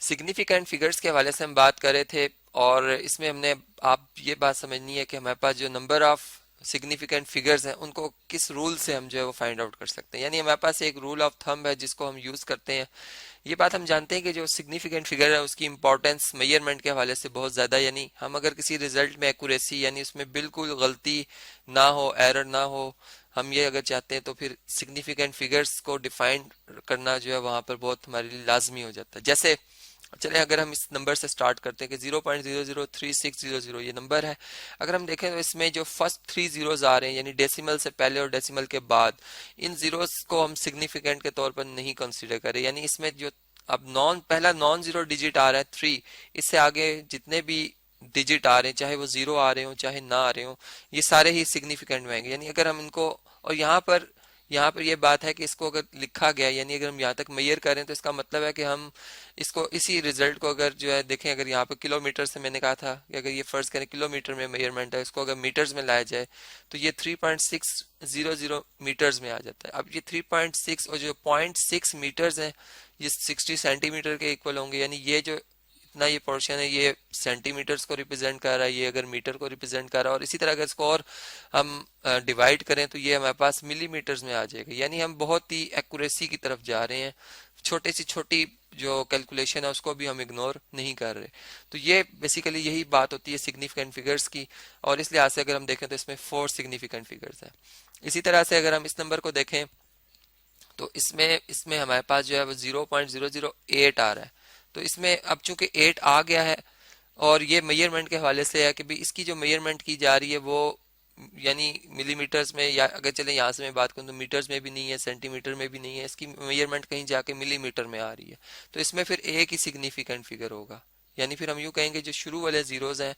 Significant figures के हवाले से हम बात कर रहे थे, और इसमें हमने आप ये बात समझनी है कि हमारे पास जो नंबर ऑफ सिग्निफिकेंट फिगर्स हैं उनको किस रूल से हम जो है वो फाइंड आउट कर सकते हैं। यानी हमारे पास एक रूल ऑफ थंब है जिसको हम यूज करते हैं। ये बात हम जानते हैं कि जो सिग्निफिकेंट फिगर है उसकी इंपॉर्टेंस मेजरमेंट के हवाले से बहुत ज़्यादा, यानी हम अगर किसी रिजल्ट में एक्यूरेसी यानी उसमें बिल्कुल गलती ना हो, एरर ना हो, हम ये अगर चाहते हैं तो फिर सिग्निफिकेंट फिगर्स को डिफाइन करना जो है वहाँ पर बहुत हमारे लिए लाजमी हो जाता है। जैसे चले अगर हम इस नंबर से स्टार्ट करते हैं कि 0.003600 ये नंबर है। अगर हम देखें तो इसमें जो फर्स्ट थ्री जीरोज आ रहे हैं यानी डेसिमल से पहले और डेसिमल के बाद, इन जीरोस को हम सिग्निफिकेंट के तौर पर नहीं कंसीडर करें। यानी इसमें जो अब पहला नॉन जीरो डिजिट आ रहा है 3, इससे आगे जितने भी डिजिट आ रहे हैं चाहे वो जीरो आ रहे हो चाहे ना आ रहे हो, ये सारे ही सिग्निफिकेंट में आएंगे। यानी अगर हम इनको, और यहाँ पर ये बात है कि इसको अगर लिखा गया यानी अगर हम यहाँ तक मेजर करें तो इसका मतलब है कि हम इसको इसी रिजल्ट को अगर जो है देखें, अगर यहाँ पर किलोमीटर से मैंने कहा था कि अगर ये फर्ज करें किलोमीटर में मेजरमेंट है, इसको अगर मीटर्स में लाया जाए तो ये 3.600 मीटर्स में आ जाता है। अब ये 3.6 और जो 0.6 मीटर्स हैं ये 60 सेंटीमीटर के इक्वल होंगे। यानी ये जो इतना ये पोर्शन है ये सेंटीमीटर्स को रिप्रेजेंट कर रहा है, ये अगर मीटर को रिप्रेजेंट कर रहा है, और इसी तरह अगर इसको और हम डिवाइड करें तो ये हमारे पास मिलीमीटर्स में आ जाएगा। यानी हम बहुत ही एक्यूरेसी की तरफ जा रहे हैं, छोटे सी छोटी जो कैलकुलेशन है उसको भी हम इग्नोर नहीं कर रहे। तो ये बेसिकली यही बात होती है सिग्निफिकेंट फिगर्स की, और इस लिहाज से अगर हम देखें तो इसमें 4 सिग्निफिकेंट फिगर्स हैं। इसी तरह से अगर हम इस नंबर को देखें तो इसमें इसमें हमारे पास जो है वो 0.008 आ रहा है। तो इसमें अब चूंकि 8 आ गया है, और ये मेजरमेंट के हवाले से है कि भाई इसकी जो मेजरमेंट की जा रही है वो यानी मिलीमीटर्स में, या अगर चले यहाँ से मैं बात करूँ तो मीटर्स में भी नहीं है, सेंटीमीटर में भी नहीं है, इसकी मेजरमेंट कहीं जाके मिलीमीटर में आ रही है। तो इसमें फिर एक ही सिग्निफिकेंट फिगर होगा। यानी फिर हम यूँ कहेंगे जो शुरू वाले जीरोज हैं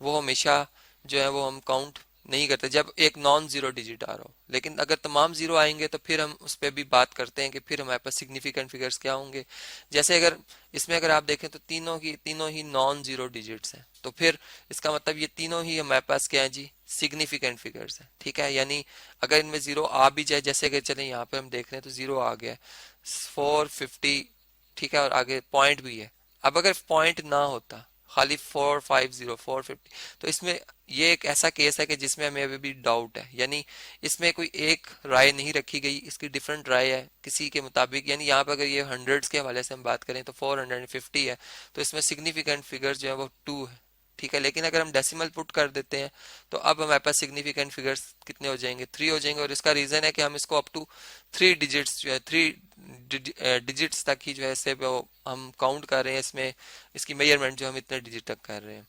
वो हमेशा जो है वो हम काउंट नहीं करते जब एक नॉन जीरो डिजिट आ रहा हो। लेकिन अगर तमाम जीरो आएंगे तो फिर हम उस पर भी बात करते हैं कि फिर हमारे पास सिग्निफिकेंट फिगर्स क्या होंगे। जैसे अगर इसमें अगर आप देखें तो तीनों ही नॉन जीरो डिजिट्स हैं, तो फिर इसका मतलब ये तीनों ही हमारे पास क्या है जी, सिग्निफिकेंट फिगर्स हैं। ठीक है, यानी अगर इनमें जीरो आ भी जाए, जैसे अगर चले यहाँ पे हम देख रहे हैं तो जीरो आ गया 450, ठीक है, और आगे पॉइंट भी है। अब अगर पॉइंट ना होता, खाली 450 450, तो इसमें ये एक ऐसा केस है कि जिसमें हमें अभी भी डाउट है। यानी इसमें कोई एक राय नहीं रखी गई, इसकी डिफरेंट राय है किसी के मुताबिक। यानी यहाँ पर अगर ये हंड्रेड्स के हवाले से हम बात करें तो 450 है, तो इसमें सिग्निफिकेंट फिगर्स जो है वो 2 है। ठीक है, लेकिन अगर हम डेसिमल पुट कर देते हैं तो अब हमारे पास सिग्निफिकेंट फिगर्स कितने हो जाएंगे, 3 हो जाएंगे। और इसका रीजन है कि हम इसको अप टू 3 डिजिट्स जो है 3 डिजिट्स तक ही जो है इसे वो हम काउंट कर रहे हैं। इसमें इसकी मेजरमेंट जो हम इतने डिजिट तक कर रहे हैं।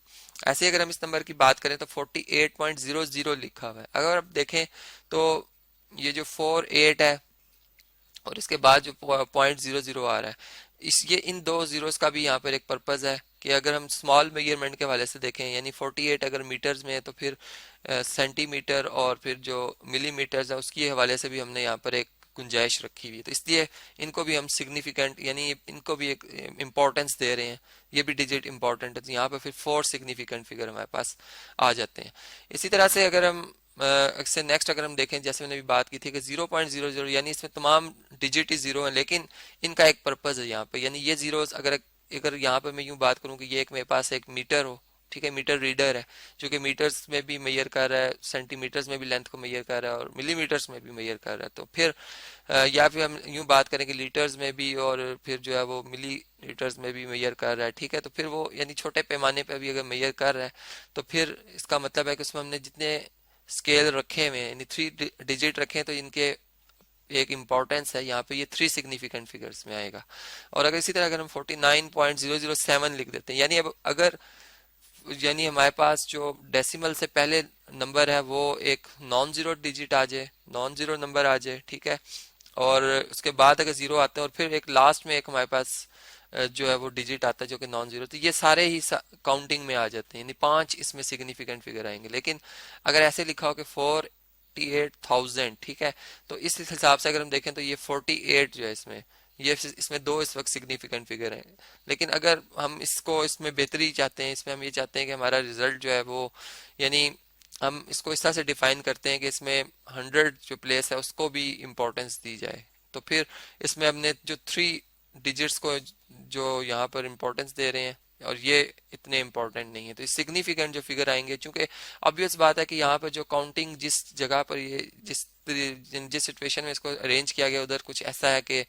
ऐसे अगर हम इस नंबर की बात करें तो 48.00 लिखा हुआ है। अगर आप देखें तो ये जो 48 है और इसके बाद जो 0.00 आ रहा है, इस ये इन दो जीरोस का भी यहाँ पर एक पर्पज है कि अगर हम स्मॉल मेजरमेंट के हवाले से देखें, यानी 48 अगर मीटर्स में है तो फिर सेंटीमीटर और फिर जो मिलीमीटर्स है उसके हवाले से भी हमने यहाँ पर एक गुंजाइश रखी हुई है। तो इसलिए इनको भी हम सिग्निफिकेंट यानी इनको भी एक इम्पोर्टेंस दे रहे हैं, ये भी डिजिट इंपॉर्टेंट है। तो यहाँ पर फिर 4 सिग्निफिकेंट फिगर हमारे पास आ जाते हैं। इसी तरह से अगर हम इससे नेक्स्ट अगर हम देखें, जैसे मैंने भी बात की थी कि 0.00 यानी इसमें तमाम डिजिट ही जीरो है, लेकिन इनका एक पर्पज है यहाँ पे। यानी ये जीरोस अगर अगर यहाँ पे मैं यूं बात करूँ कि ये एक मेरे पास एक मीटर हो, ठीक है, मीटर रीडर है जो कि मीटर्स में भी मेजर कर रहा है, सेंटीमीटर्स में भी लेंथ को मेजर कर रहा है और मिलीमीटर्स में भी मेजर कर रहा है। तो फिर या फिर हम यूं बात करें कि लीटर्स में भी और फिर जो है वो मिली लीटर्स में भी मेजर कर रहा है। ठीक है, तो फिर वो यानी छोटे पैमाने पर भी अगर मेजर कर रहा है तो फिर इसका मतलब है कि उसमें हमने जितने स्केल रखे हुए यानी 3 डिजिट रखे हैं तो इनके एक इम्पोर्टेंस है यहाँ पे, ये 3 सिग्निफिकेंट फिगर्स में आएगा। और अगर इसी तरह अगर हम 49.007 लिख देते हैं, यानी अब अगर यानी हमारे पास जो डेसिमल से पहले नंबर है वो एक नॉन जीरो डिजिट आ जाए, नॉन जीरो नंबर आ जाए, ठीक है, और उसके बाद अगर जीरो आते हैं और फिर एक लास्ट में एक हमारे पास जो है वो डिजिट आता है जो कि नॉन जीरो, तो ये सारे ही काउंटिंग में आ जाते हैं, यानी 5 इसमें सिग्निफिकेंट फिगर आएंगे। लेकिन अगर ऐसे लिखा हो कि 48,000, ठीक है, तो इस हिसाब से अगर हम देखें तो ये 48 जो है इसमें दो इस वक्त सिग्निफिकेंट फिगर हैं। लेकिन अगर हम इसको इसमें बेहतरी चाहते हैं, इसमें हम ये चाहते हैं कि हमारा रिजल्ट जो है वो यानी हम इसको इस तरह से डिफाइन करते हैं कि इसमें 100 जो प्लेस है उसको भी इम्पोर्टेंस दी जाए। तो फिर इसमें हमने जो 3 डिजिट्स को जो यहाँ पर इम्पोर्टेंस दे रहे हैं और ये इतने इम्पोर्टेंट नहीं है। तो सिग्निफिकेंट जो फिगर आएंगे, चूंकि ऑब्वियस बात है कि यहाँ पर जो काउंटिंग जिस जगह पर ये जिस सिचुएशन में इसको अरेंज किया गया उधर कुछ ऐसा है कि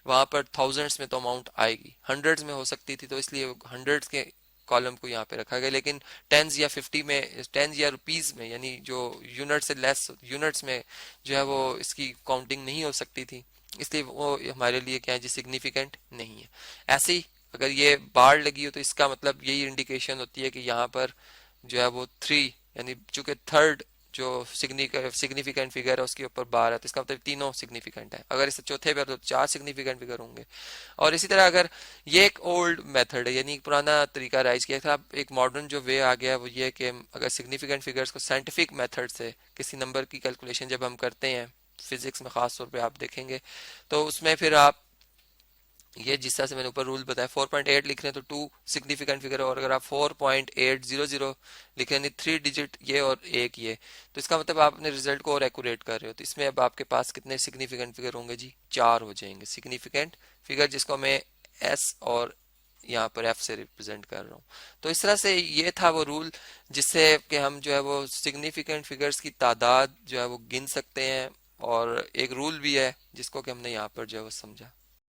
वहां पर थाउजेंड्स में तो अमाउंट आएगी, हंड्रेड्स में हो सकती थी, तो इसलिए हंड्रेड्स के कॉलम को यहाँ पे रखा गया। लेकिन टेंस या 50 में, टेंस या रुपीस में, यानी जो यूनिट से लेस यूनिट्स में जो है वो इसकी काउंटिंग नहीं हो सकती थी, इसलिए वो हमारे लिए क्या है जी सिग्निफिकेंट नहीं है। ऐसे ही अगर ये बार लगी हो तो इसका मतलब यही इंडिकेशन होती है कि यहाँ पर जो है वो थ्री, यानी चूंकि थर्ड जो सिग्निफिकेंट फिगर है उसके ऊपर बार है, तो इसका मतलब तीनों सिग्निफिकेंट है। अगर इसे चौथे पर तो चार सिग्निफिकेंट फिगर होंगे। और इसी तरह अगर ये एक ओल्ड मेथड है, यानी पुराना तरीका राइज किया था, अब एक मॉडर्न जो वे आ गया है वो ये है कि अगर सिग्निफिकेंट फिगर्स को साइंटिफिक मेथड से किसी नंबर की कैलकुलेशन जब हम करते हैं, फिजिक्स में खास तौर पे आप देखेंगे, तो उसमें फिर आप ये जिस तरह से मैंने ऊपर रूल बताया 4.8 लिख रहे हैं तो टू सिग्निफिकेंट फिगर है, और अगर आप 4.800 लिख रहे हैं 3 डिजिट ये और एक ये, तो इसका मतलब आप अपने रिजल्ट को और एक्यूरेट कर रहे हो। तो इसमें अब आपके पास कितने सिग्निफिकेंट फिगर होंगे जी, चार हो जाएंगे सिग्निफिकेंट फिगर, जिसको मैं एस और यहाँ पर एफ से रिप्रेजेंट कर रहा हूँ। तो इस तरह से ये था वो रूल जिससे कि हम जो है वो सिग्निफिकेंट फिगर्स की तादाद जो है वो गिन सकते हैं, और एक रूल भी है जिसको कि हमने यहाँ पर जो है वो समझा।